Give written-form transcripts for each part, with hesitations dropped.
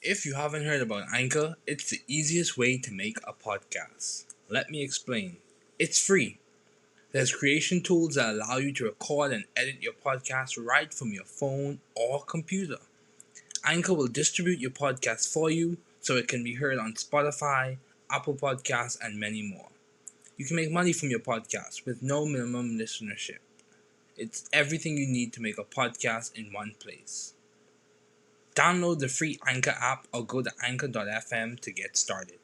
If you haven't heard about Anchor, it's the easiest way to make a podcast. Let me explain. It's free. There's creation tools that allow you to record and edit your podcast right from your phone or computer. Anchor will distribute your podcast for you so it can be heard on Spotify, Apple Podcasts, and many more. You can make money from your podcast with no minimum listenership. It's everything you need to make a podcast in one place. Download the free Anchor app or go to anchor.fm to get started.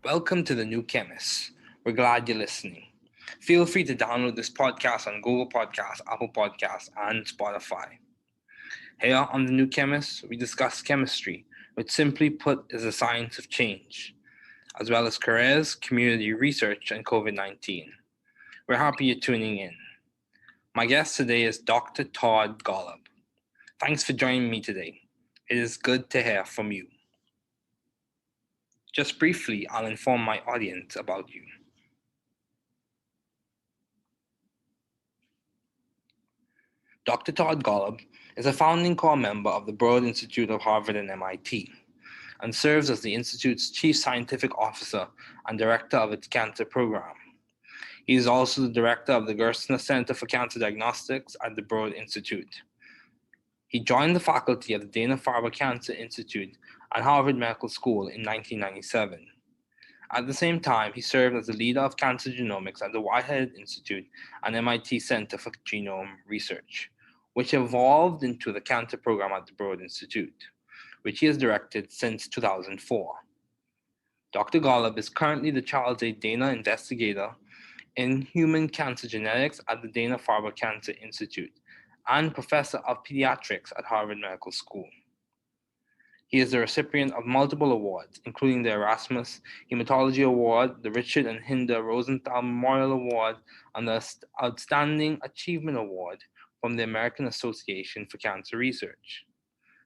Welcome to the New Chemist. We're glad you're listening. Feel free to download this podcast on Google Podcasts, Apple Podcasts, and Spotify. Here on the New Chemist, we discuss chemistry, which simply put is the science of change, as well as careers, community research, and COVID-19. We're happy you're tuning in. My guest today is Dr. Todd Golub. Thanks for joining me today. It is good to hear from you. Just briefly, I'll inform my audience about you. Dr. Todd Golub is a founding core member of the Broad Institute of Harvard and MIT, and serves as the Institute's Chief Scientific Officer and Director of its Cancer Program. He is also the Director of the Gerstner Center for Cancer Diagnostics at the Broad Institute. He joined the faculty at the Dana-Farber Cancer Institute at Harvard Medical School in 1997. At the same time, he served as the leader of cancer genomics at the Whitehead Institute and MIT Center for Genome Research, which evolved into the cancer program at the Broad Institute, which he has directed since 2004. Dr. Golub is currently the Charles A. Dana Investigator in Human Cancer Genetics at the Dana-Farber Cancer Institute and Professor of Pediatrics at Harvard Medical School. He is the recipient of multiple awards, including the Erasmus Hematology Award, the Richard and Hinda Rosenthal Memorial Award, and the Outstanding Achievement Award from the American Association for Cancer Research,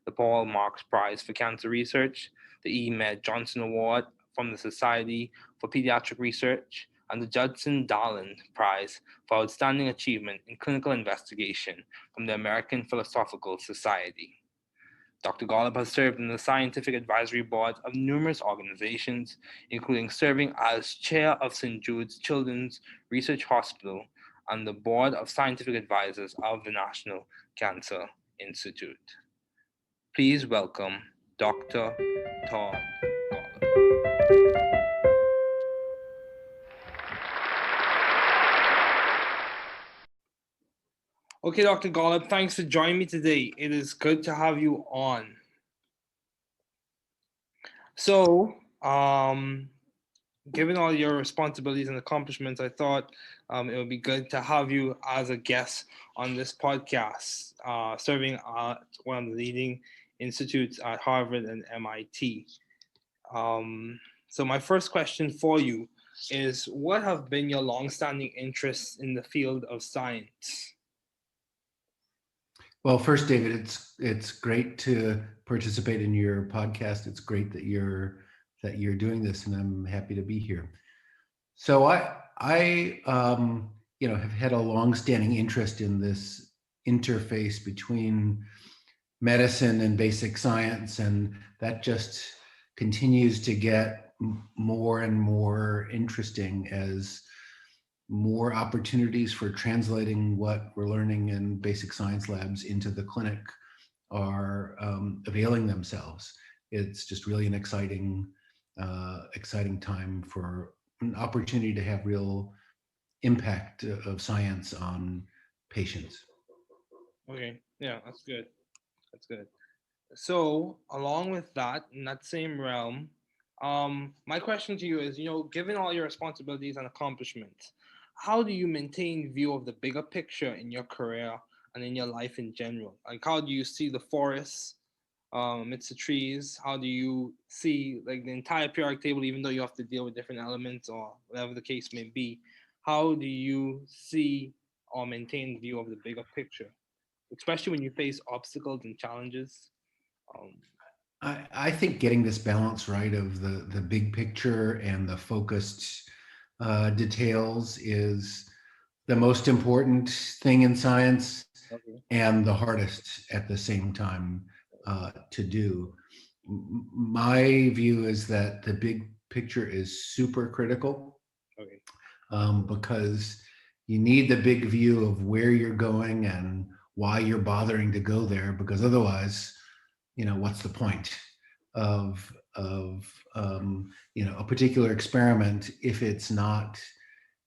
the Paul Marks Prize for Cancer Research, the E. Med Johnson Award from the Society for Pediatric Research, and the Judson Darland Prize for Outstanding Achievement in Clinical Investigation from the American Philosophical Society. Dr. Golub has served in the scientific advisory boards of numerous organizations, including serving as chair of St. Jude's Children's Research Hospital and the board of scientific advisors of the National Cancer Institute. Please welcome Dr. Todd Golub. Okay, Dr. Golub, thanks for joining me today. It is good to have you on. So, given all your responsibilities and accomplishments, I thought it would be good to have you as a guest on this podcast, serving at one of the leading institutes at Harvard and MIT. So my first question for you is, what have been your longstanding interests in the field of science? Well, first, David, it's great to participate in your podcast. It's great that you're doing this, and I'm happy to be here. So I have had a long-standing interest in this interface between medicine and basic science, and that just continues to get more and more interesting as more opportunities for translating what we're learning in basic science labs into the clinic are availing themselves. It's just really an exciting time for an opportunity to have real impact of science on patients. Okay, yeah, that's good. That's good. So, along with that, in that same realm, my question to you is, given all your responsibilities and accomplishments, how do you maintain view of the bigger picture in your career and in your life in general? Like, how do you see the forests amidst the trees? How do you see like the entire periodic table, even though you have to deal with different elements or whatever the case may be? How do you see or maintain view of the bigger picture, especially when you face obstacles and challenges? Um, I think getting this balance right of the big picture and the focused details is the most important thing in science Okay. and the hardest at the same time to do. My view is that the big picture is super critical, Okay. because you need the big view of where you're going and why you're bothering to go there, because otherwise, what's the point of a particular experiment if it's not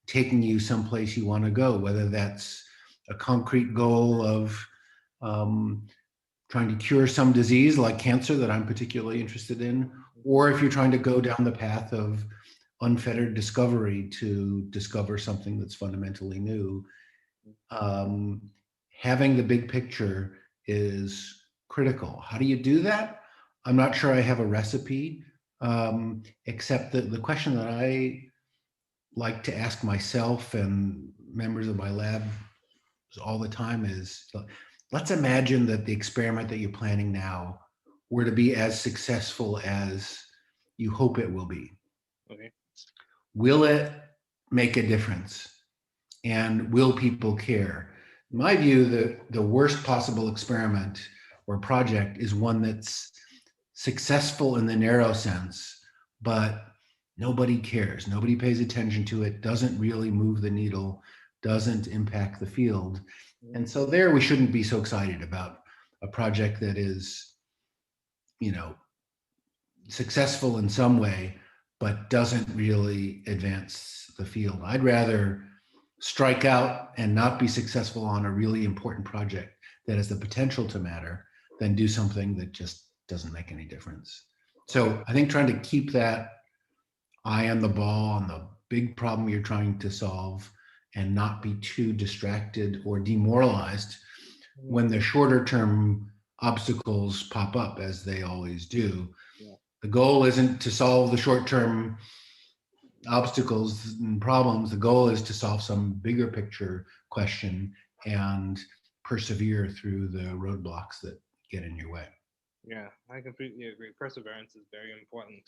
taking you someplace you want to go, whether that's a concrete goal of um, trying to cure some disease like cancer that I'm particularly interested in, or if you're trying to go down the path of unfettered discovery to discover something that's fundamentally new. um, Having the big picture is critical. How do you do that? I'm not sure I have a recipe, except that the question that I like to ask myself and members of my lab all the time is, let's imagine that the experiment that you're planning now were to be as successful as you hope it will be. Okay. Will it make a difference? And will people care? In my view, the worst possible experiment or project is one that's successful in the narrow sense, but nobody cares. Nobody pays attention to it, doesn't really move the needle, doesn't impact the field. And so there we shouldn't be so excited about a project that is, you know, successful in some way, but doesn't really advance the field. I'd rather strike out and not be successful on a really important project that has the potential to matter than do something that just doesn't make any difference. Okay. So I think trying to keep that eye on the ball on the big problem you're trying to solve and not be too distracted or demoralized when the shorter term obstacles pop up, as they always do. Yeah. The goal isn't to solve the short term obstacles and problems. The goal is to solve some bigger picture question and persevere through the roadblocks that get in your way. Yeah, I completely agree. Perseverance is very important,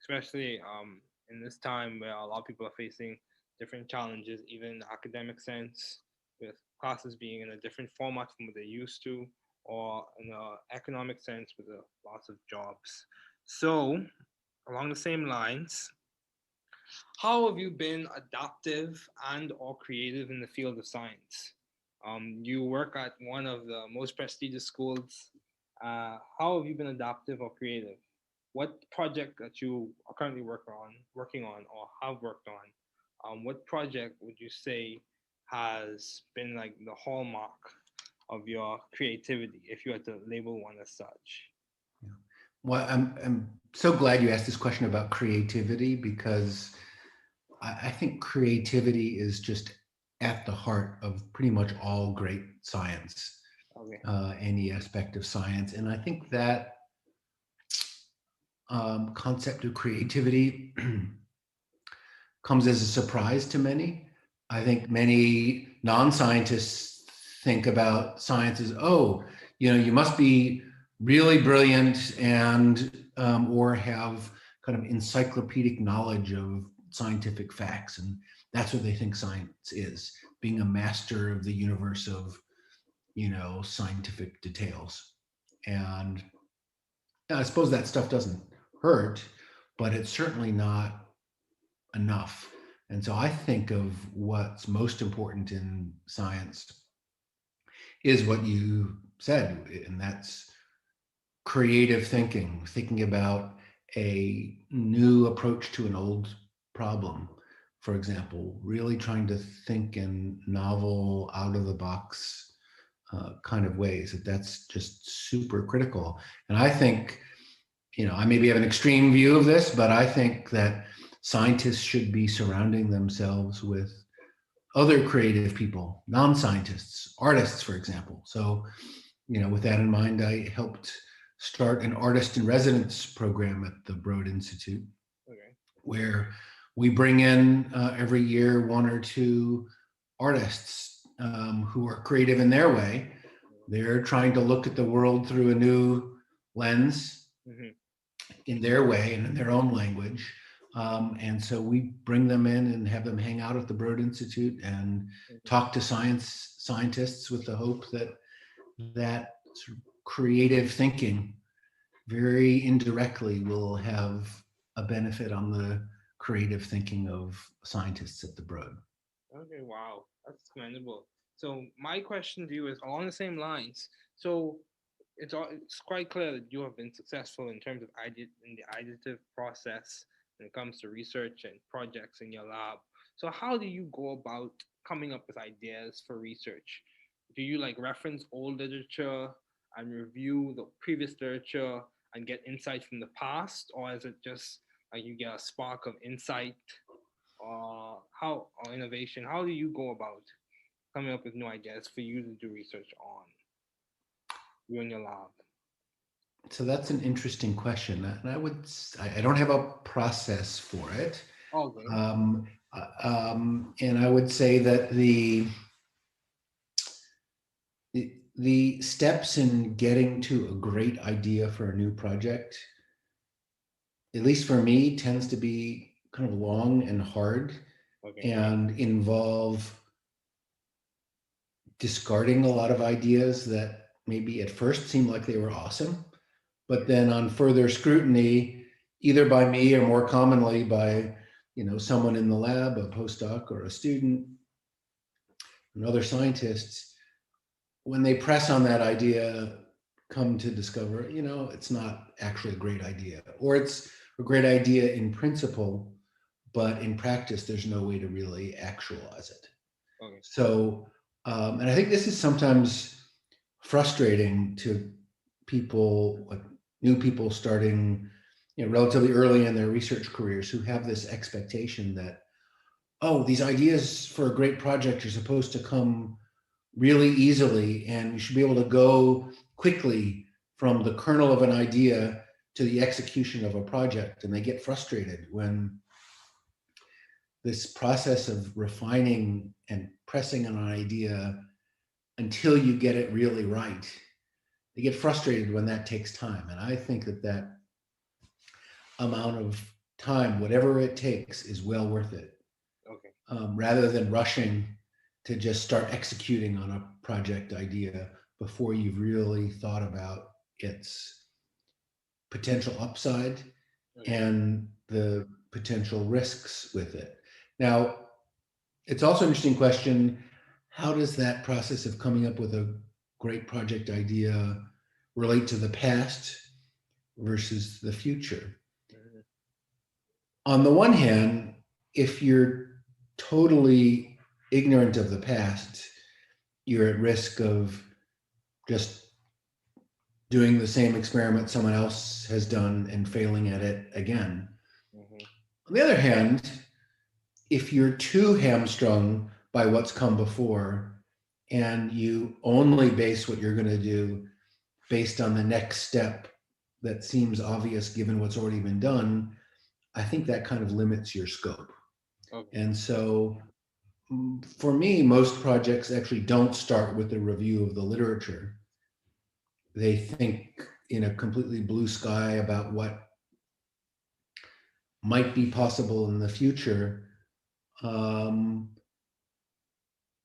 especially in this time where a lot of people are facing different challenges, even in the academic sense, with classes being in a different format from what they used to, or in the economic sense with the loss of jobs. So, along the same lines, how have you been adaptive and or creative in the field of science? You work at one of the most prestigious schools. How have you been adaptive or creative? What project that you are currently working on, or have worked on? What project would you say has been like the hallmark of your creativity, if you had to label one as such? Yeah. Well, I'm so glad you asked this question about creativity, because I think creativity is just at the heart of pretty much all great science, Okay. any aspect of science. And I think that concept of creativity comes as a surprise to many. I think many non-scientists think about science as, oh, you must be really brilliant and or have kind of encyclopedic knowledge of scientific facts, and that's what they think science is: being a master of the universe of scientific details. And I suppose that stuff doesn't hurt, but it's certainly not enough. And so I think of what's most important in science is what you said, and that's creative thinking, thinking about a new approach to an old problem. For example, really trying to think in novel, out of the box kind of ways. That's just super critical. And I think, I maybe have an extreme view of this, but I think that scientists should be surrounding themselves with other creative people, non-scientists, artists, for example. So, with that in mind, I helped start an artist in residence program at the Broad Institute, Okay. where we bring in every year one or two artists who are creative in their way. They're trying to look at the world through a new lens Mm-hmm. in their way and in their own language. And so we bring them in and have them hang out at the Broad Institute and talk to scientists with the hope that that sort of creative thinking very indirectly will have a benefit on the creative thinking of scientists at the Broad. Okay, wow, that's commendable. So my question to you is along the same lines. So it's quite clear that you have been successful in terms of in the additive process when it comes to research and projects in your lab. So how do you go about coming up with ideas for research? Do you like reference old literature and review the previous literature and get insight from the past, or is it just like you get a spark of insight or innovation? How do you go about coming up with new ideas for you to do research on you in your lab? So that's an interesting question, and I don't have a process for it, Okay. um, and I would say that the steps in getting to a great idea for a new project, at least for me, tends to be kind of long and hard Okay. and involve discarding a lot of ideas that maybe at first seemed like they were awesome, but then on further scrutiny, either by me or more commonly by someone in the lab, a postdoc or a student, and other scientists, when they press on that idea, come to discover, it's not actually a great idea, or it's a great idea in principle, but in practice, there's no way to really actualize it. Okay. So, and I think this is sometimes frustrating to people, like new people starting, relatively early in their research careers, who have this expectation that, oh, these ideas for a great project are supposed to come really easily, and you should be able to go quickly from the kernel of an idea to the execution of a project. And they get frustrated when this process of refining and pressing on an idea until you get it really right, they get frustrated when that takes time. And I think that amount of time, whatever it takes, is well worth it, Okay. rather than rushing to just start executing on a project idea before you've really thought about its potential upside Okay. and the potential risks with it. Now, it's also an interesting question. How does that process of coming up with a great project idea relate to the past versus the future? Mhm. On the one hand, if you're totally ignorant of the past, you're at risk of just doing the same experiment someone else has done and failing at it again. Mhm. On the other hand, if you're too hamstrung by what's come before and you only base what you're going to do based on the next step that seems obvious given what's already been done, I think that kind of limits your scope. Okay. And so for me, most projects actually don't start with a review of the literature. They think in a completely blue sky about what might be possible in the future, um,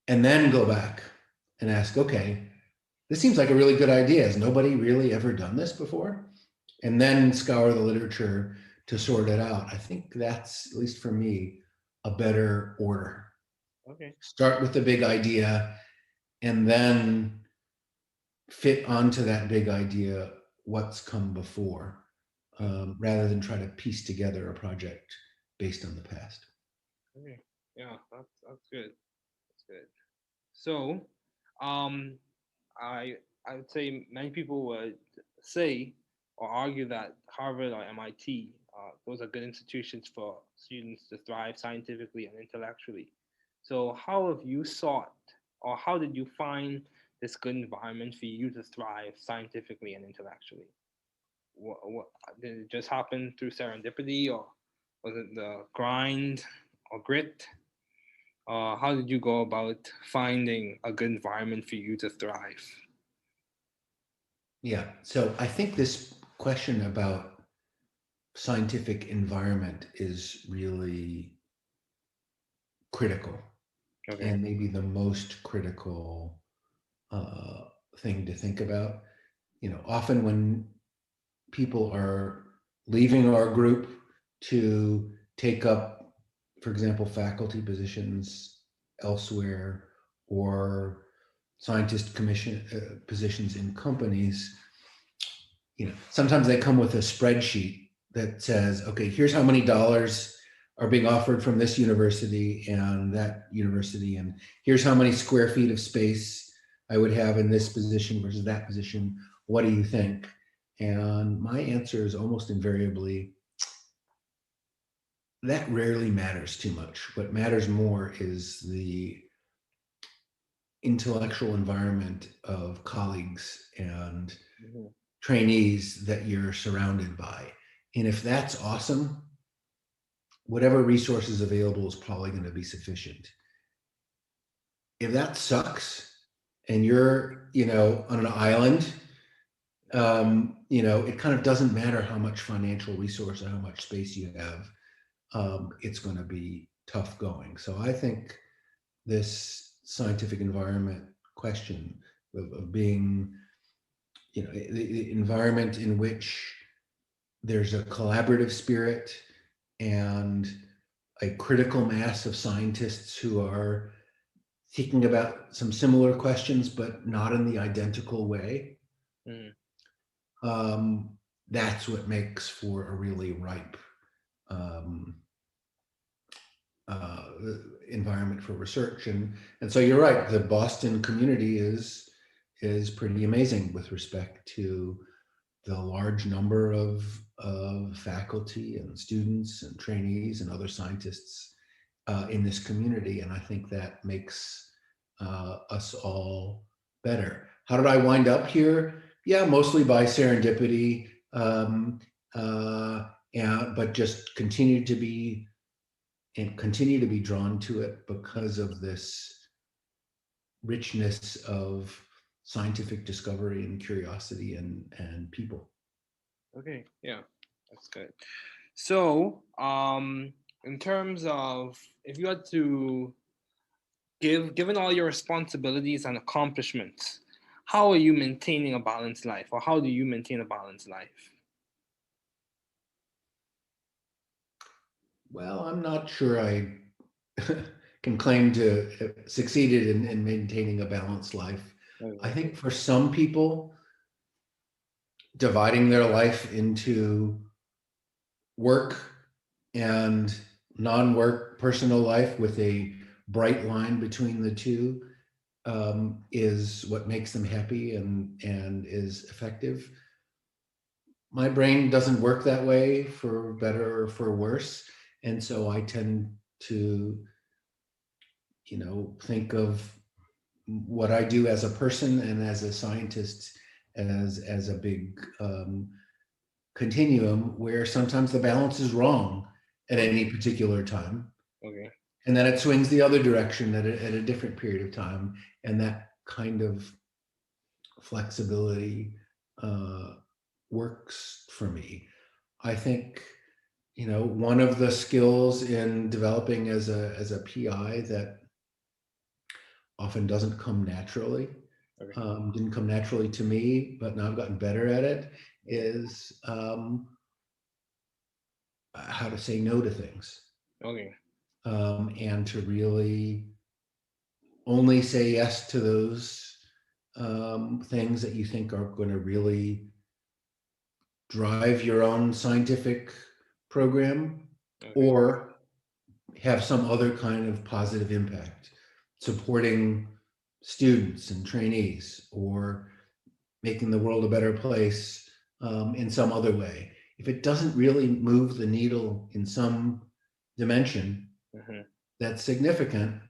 and then go back and ask, okay, this seems like a really good idea. Has nobody really ever done this before? And then scour the literature to sort it out. I think that's, at least for me, a better order. Okay. Start with the big idea and then fit onto that big idea what's come before, rather than try to piece together a project based on the past. Okay. Yeah, that's good. That's good. So, um, I would say many people would say or argue that Harvard or MIT, those are good institutions for students to thrive scientifically and intellectually. So, how have you sought, or how did you find this good environment for you to thrive scientifically and intellectually? What did it just happen through serendipity, or was it the grind or grit? How did you go about finding a good environment for you to thrive? Yeah. So I think this question about scientific environment is really critical, Okay. and maybe the most critical uh, thing to think about. Often when people are leaving our group to take up, for example, faculty positions elsewhere, or scientist commission positions in companies, sometimes they come with a spreadsheet that says, okay, here's how many dollars are being offered from this university and that university, and here's how many square feet of space I would have in this position versus that position. What do you think? And my answer is almost invariably, that rarely matters too much. What matters more is the intellectual environment of colleagues and Mhm. trainees that you're surrounded by. And if that's awesome, whatever resources available is probably going to be sufficient. If that sucks and you're, on an island, it kind of doesn't matter how much financial resource or how much space you have. It's going to be tough going. So I think this scientific environment question of being, the environment in which there's a collaborative spirit and a critical mass of scientists who are thinking about some similar questions, but not in the identical way. Mhm. Um, that's what makes for a really ripe um, uh, environment for research. And so you're right. The Boston community is pretty amazing with respect to the large number of faculty and students and trainees and other scientists in this community. And I think that makes us all better. How did I wind up here? Yeah, mostly by serendipity, but just continue to be drawn to it because of this richness of scientific discovery and curiosity and people. Okay. Yeah, that's good. So, in terms of if you had to given all your responsibilities and accomplishments, how are you maintaining a balanced life, or how do you maintain a balanced life? Well, I'm not sure I can claim to have succeeded in maintaining a balanced life. I Okay. think for some people, dividing their life into work and non-work personal life with a bright line between the two is what makes them happy and is effective. My brain doesn't work that way, for better or for worse, and so I tend to think of what I do as a person and as a scientist as a big continuum where sometimes the balance is wrong at Okay. any particular time, Okay. and then it swings the other direction at a different period of time, and that kind of flexibility uh, works for me. I think one of the skills in developing as a PI that often doesn't come naturally, Okay. didn't come naturally to me, but now I've gotten better at it, is how to say no to things, Okay. and to really only say yes to those things that you think are going to really drive your own scientific program Okay. or have some other kind of positive impact, supporting students and trainees or making the world a better place in some other way. If it doesn't really move the needle in some dimension Mhm. that's significant,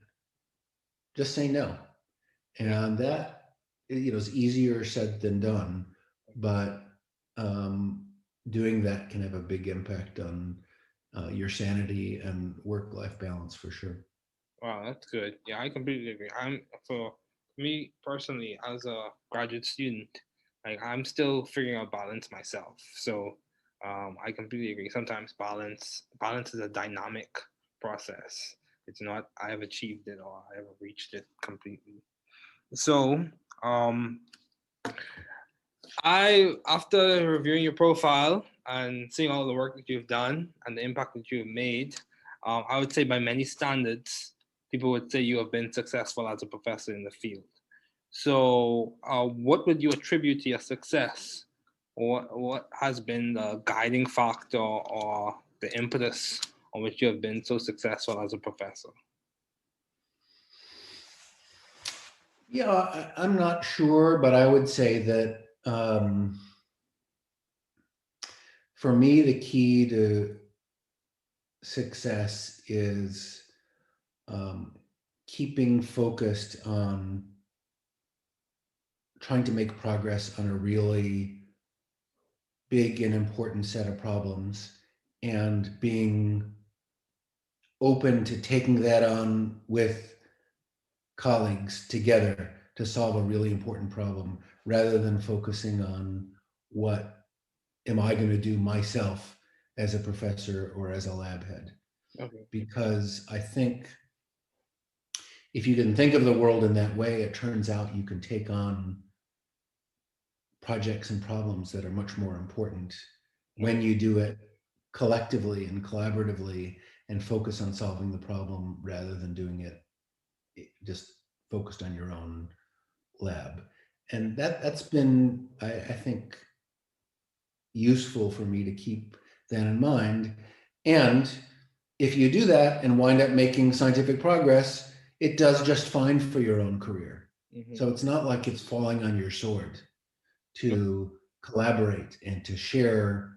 just say no. Yeah. And that is easier said than done, but um, doing that can have a big impact on your sanity and work-life balance for sure. Wow, that's good. Yeah, I completely agree. For me personally, as a graduate student, like I'm still figuring out balance myself. So I completely agree. Sometimes balance is a dynamic process. It's not I have achieved it or I have reached it completely. So, um, I after reviewing your profile and seeing all the work that you've done and the impact that you've made, I would say by many standards, people would say you have been successful as a professor in the field. So, what would you attribute to your success? What has been the guiding factor or the impetus on which you have been so successful as a professor? Yeah, I'm not sure, but I would say that for me, the key to success is um, keeping focused on trying to make progress on a really big and important set of problems and being open to taking that on with colleagues together to solve a really important problem rather than focusing on what am I going to do myself as a professor or as a lab head. Okay. Because I think if you can think of the world in that way, it turns out you can take on projects and problems that are much more important when Okay. you do it collectively and collaboratively and focus on solving the problem rather than doing it just focused on your own lab. And that's been, I think, useful for me to keep that in mind. And if you do that and wind up making scientific progress, it does just fine for your own career. Mm-hmm. So it's not like it's falling on your sword to collaborate and to share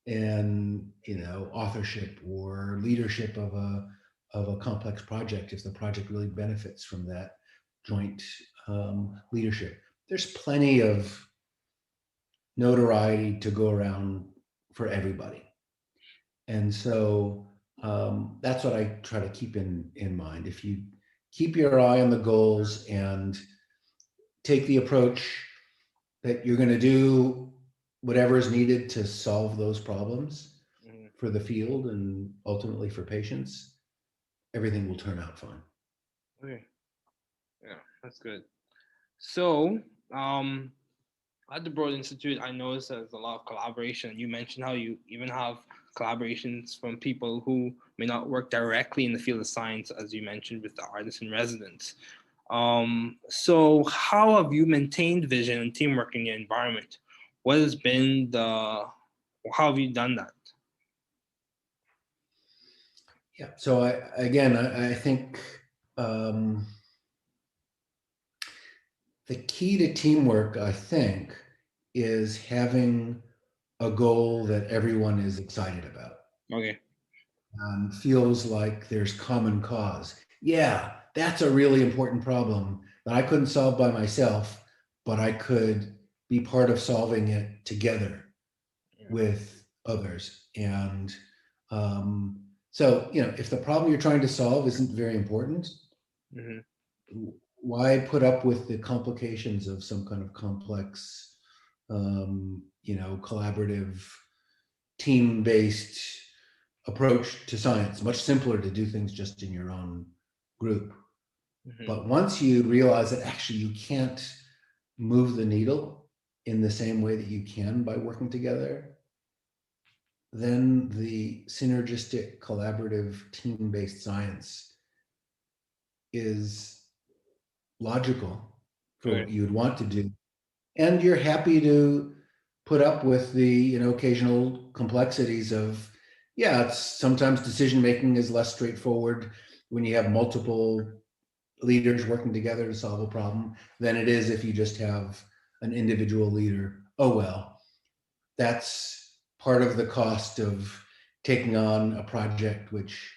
in authorship or leadership of a complex project if the project really benefits from that joint leadership. There's plenty of notoriety to go around for everybody. And so that's what I try to keep in mind. If you keep your eye on the goals and take the approach that you're going to do whatever is needed to solve those problems Mm-hmm. for the field and ultimately for patients, everything will turn out fine. Okay. Yeah, that's good. So, um, at the Broad Institute, I noticed there's a lot of collaboration. You mentioned how you even have collaborations from people who may not work directly in the field of science, as you mentioned with the artists in residence. So, how have you maintained vision and teamwork in your environment? What has been the, how have you done that? Yeah. So I think um, the key to teamwork, I think, is having a goal that everyone is excited about. Okay. Feels like there's common cause. Yeah, that's a really important problem that I couldn't solve by myself, but I could be part of solving it together Yeah. with others. And so, if the problem you're trying to solve isn't very important, Mm-hmm. why put up with the complications of some kind of complex, collaborative, team-based approach to science? Much simpler to do things just in your own group. Mm-hmm. But once you realize that actually you can't move the needle in the same way that you can by working together, then the synergistic, collaborative, team-based science is logical for Okay. what you would want to do. And you're happy to put up with the, occasional complexities of, yeah, it's sometimes decision making is less straightforward when you have multiple leaders working together to solve a problem than it is if you just have an individual leader. Oh, well, that's part of the cost of taking on a project which,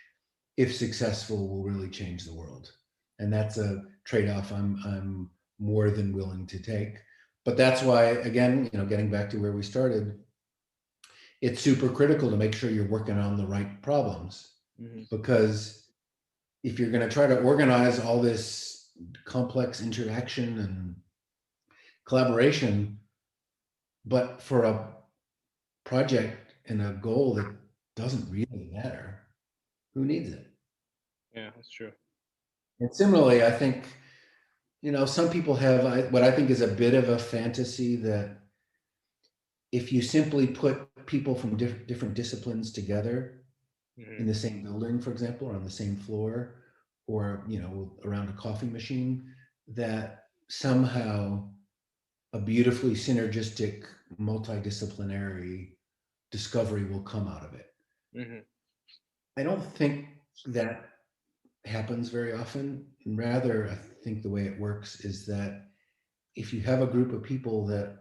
if successful, will really change the world. And that's a trade-off I'm more than willing to take. But that's why, again, getting back to where we started, it's super critical to make sure you're working on the right problems. Mm-hmm. Because if you're going to try to organize all this complex interaction and collaboration, but for a project in a goal that doesn't really matter, who needs it? Yeah, that's true. And similarly, I think, some people have what I think is a bit of a fantasy that if you simply put people from different disciplines together in Hmm. the same building, for example, or on the same floor, or around a coffee machine, that somehow a beautifully synergistic, multidisciplinary discovery will come out of it. Hmm. I don't think that happens very often. Rather, I think the way it works is that if you have a group of people that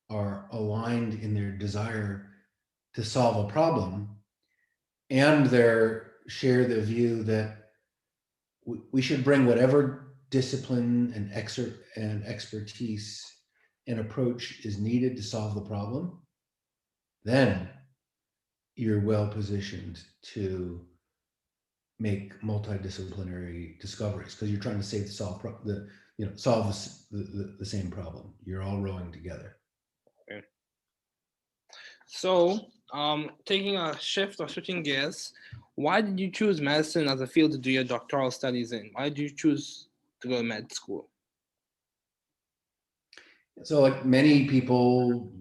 are aligned in their desire to solve a problem, and they share the view that we should bring whatever discipline and expertise and approach is needed to solve the problem, then you're well positioned to make multidisciplinary discoveries because you're trying to solve the same problem. You're all rowing together. Okay. So, taking a shift or switching gears, why did you choose medicine as a field to do your doctoral studies in? Why did you choose to go to med school? So, like many people,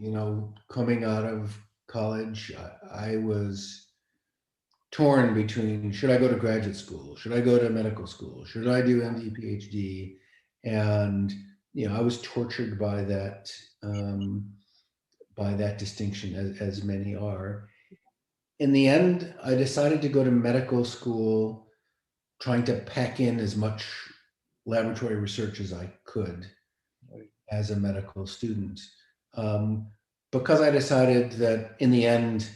coming out of college, I was torn between should I go to graduate school? Should I go to medical school? Should I do MD, PhD? And, I was tortured by that distinction, as many are. In the end, I decided to go to medical school, trying to pack in as much laboratory research as I could as a medical student. Um, because I decided that in the end,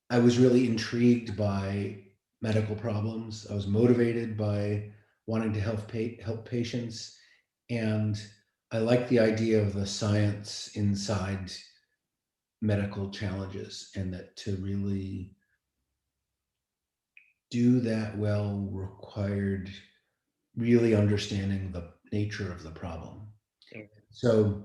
I was really intrigued by medical problems. I was motivated by wanting to help patients. And I like the idea of the science inside medical challenges, and that to really do that well required really understanding the nature of the problem. So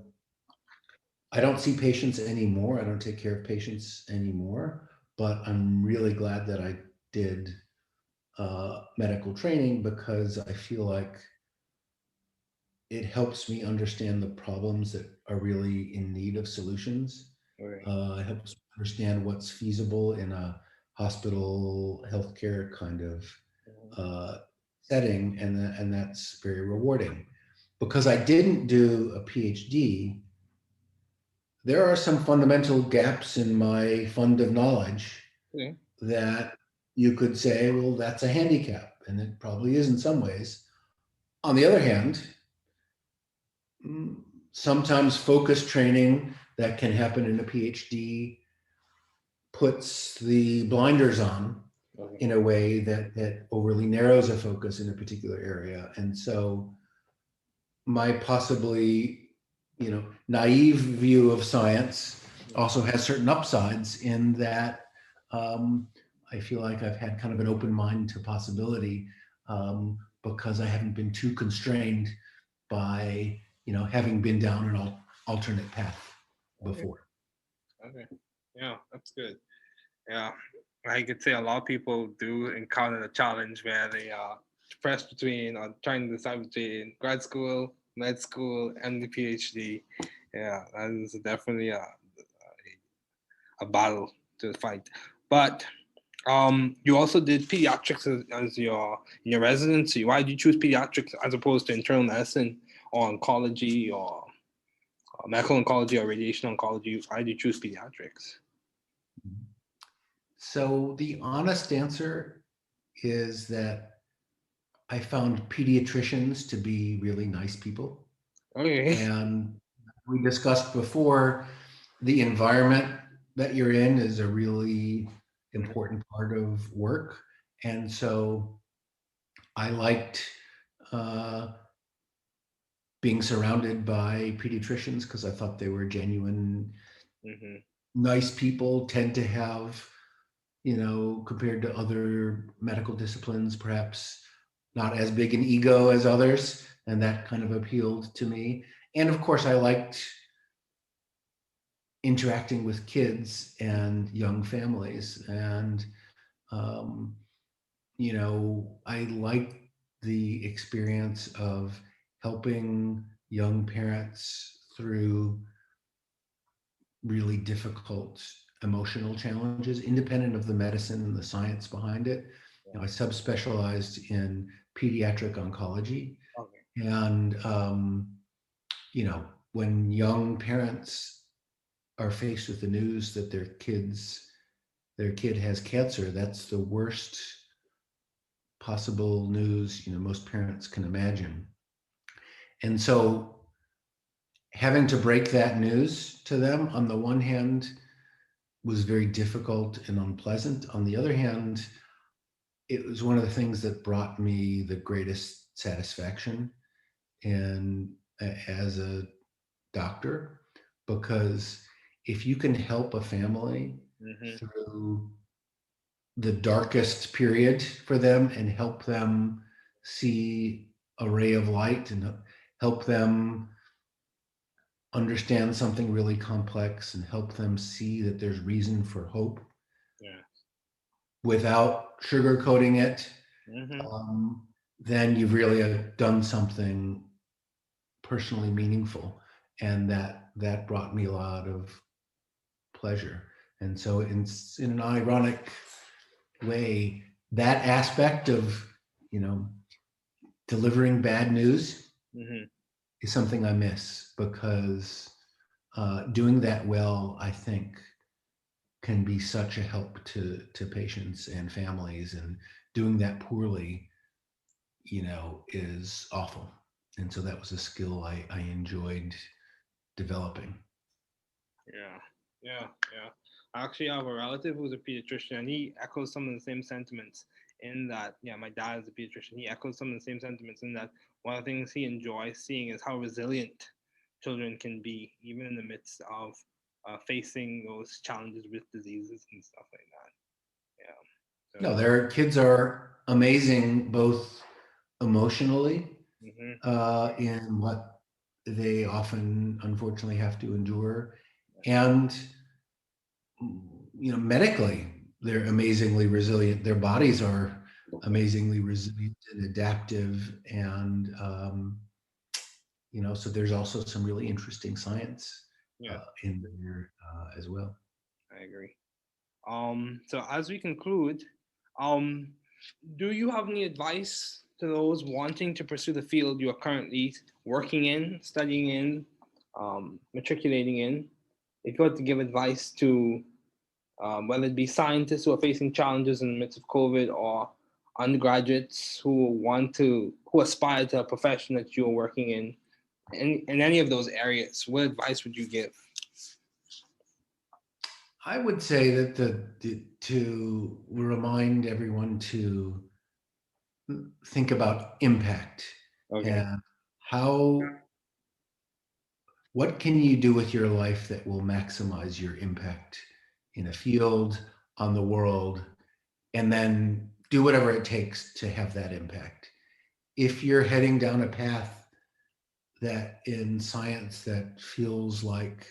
I don't see patients anymore. I don't take care of patients anymore, but I'm really glad that I did medical training because I feel like it helps me understand the problems that are really in need of solutions. Okay. It helps me understand what's feasible in a hospital healthcare kind of uh, setting, and that's very rewarding. Because I didn't do a PhD, there are some fundamental gaps in my fund of knowledge Okay. that you could say, well, that's a handicap, and it probably is in some ways. On the other hand, mm, sometimes focus training that can happen in a PhD puts the blinders on Okay. in a way that overly narrows a focus in a particular area. And so my possibly, naive view of science also has certain upsides in that um, I feel like I've had kind of an open mind to possibility because I haven't been too constrained by, having been down an alternate path Okay. before. Okay. Yeah, that's good. Yeah, I could say a lot of people do encounter the challenge where they are pressed between or trying to decide between grad school, med school, and the PhD. Yeah, that is definitely a battle to fight. But you also did pediatrics as your residency. Why did you choose pediatrics as opposed to internal medicine or oncology or medical oncology or radiation oncology? Why did you choose pediatrics? So the honest answer is that I found pediatricians to be really nice people. Okay. And we discussed before, the environment that you're in is a really important part of work. And so I liked uh, being surrounded by pediatricians because I thought they were genuine, Mm-hmm. nice people, tend to have, compared to other medical disciplines, perhaps not as big an ego as others. And that kind of appealed to me. And of course, I liked interacting with kids and young families. And, um, I like the experience of helping young parents through really difficult emotional challenges, independent of the medicine and the science behind it. I subspecialized in pediatric oncology. Okay. And, when young parents are faced with the news that their kid has cancer, that's the worst possible news, most parents can imagine. And so having to break that news to them, on the one hand, was very difficult and unpleasant. On the other hand, it was one of the things that brought me the greatest satisfaction and as a doctor, because if you can help a family Mm-hmm. through the darkest period for them and help them see a ray of light and help them understand something really complex and help them see that there's reason for hope Yeah. without sugarcoating it, Mm-hmm. then you've really done something personally meaningful. And that brought me a lot of pleasure. And so in an ironic way, that aspect of, you know, delivering bad news Mm-hmm. is something I miss, because doing that well, I think, can be such a help to patients and families, and doing that poorly, is awful. And so that was a skill I enjoyed developing. Yeah. Yeah. Yeah. I actually have a relative who's a pediatrician, and he echoes some of the same sentiments in that, yeah, my dad is a pediatrician. He echoes some of the same sentiments in that one of the things he enjoys seeing is how resilient children can be, even in the midst of facing those challenges with diseases and stuff like that. Yeah. No, So, their kids are amazing, both emotionally, mm-hmm. in what they often unfortunately have to endure, and medically, they're amazingly resilient. Their bodies are amazingly resilient and adaptive, and so there's also some really interesting science Yeah, in there as well. I agree. So as we conclude, um, do you have any advice to those wanting to pursue the field you are currently working in, studying in, matriculating in? If you had to give advice to whether it be scientists who are facing challenges in the midst of COVID, or undergraduates who aspire to a profession that you are working in any of those areas, what advice would you give? I would say that to remind everyone to think about impact, Okay. and how what can you do with your life that will maximize your impact in a field, on the world, and then do whatever it takes to have that impact. If you're heading down a path that in science that feels like,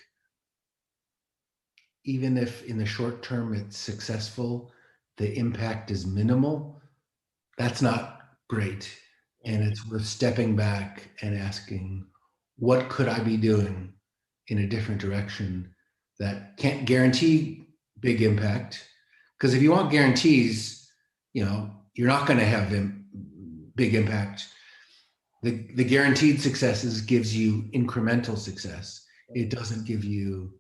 even if in the short term it's successful, the impact is minimal, that's not great. And Mm-hmm. it's worth stepping back and asking, what could I be doing in a different direction that can't guarantee big impact? Because if you want guarantees, you're not going to have big impact. The guaranteed successes gives you incremental success. It doesn't give you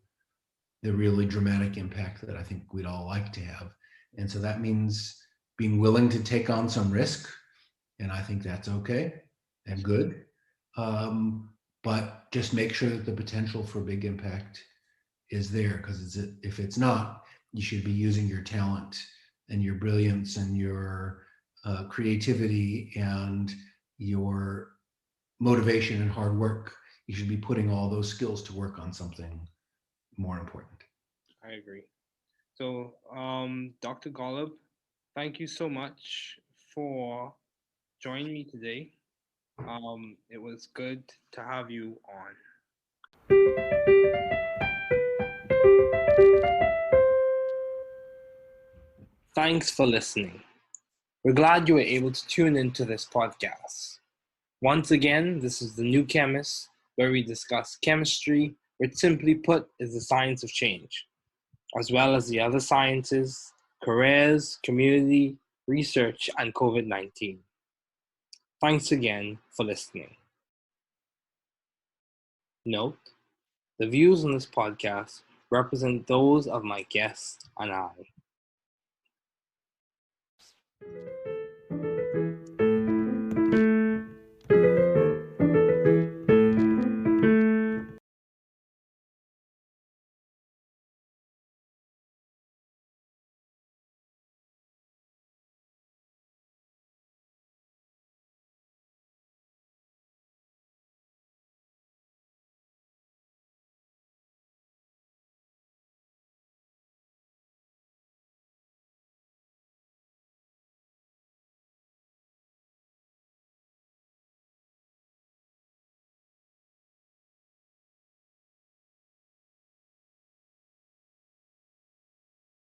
the really dramatic impact that I think we'd all like to have. And so that means being willing to take on some risk, and I think that's okay and good. But just make sure that the potential for big impact is there, because if it's not, you should be using your talent and your brilliance and your creativity and your motivation and hard work. You should be putting all those skills to work on something more important. I agree. So, Dr. Golub, thank you so much for joining me today. It was good to have you on. Thanks for listening. We're glad you were able to tune into this podcast. Once again, this is The New Chemist, where we discuss chemistry, which simply put is the science of change, as well as the other sciences, careers, community, research, and COVID-19. Thanks again for listening. Note, the views on this podcast represent those of my guests and I.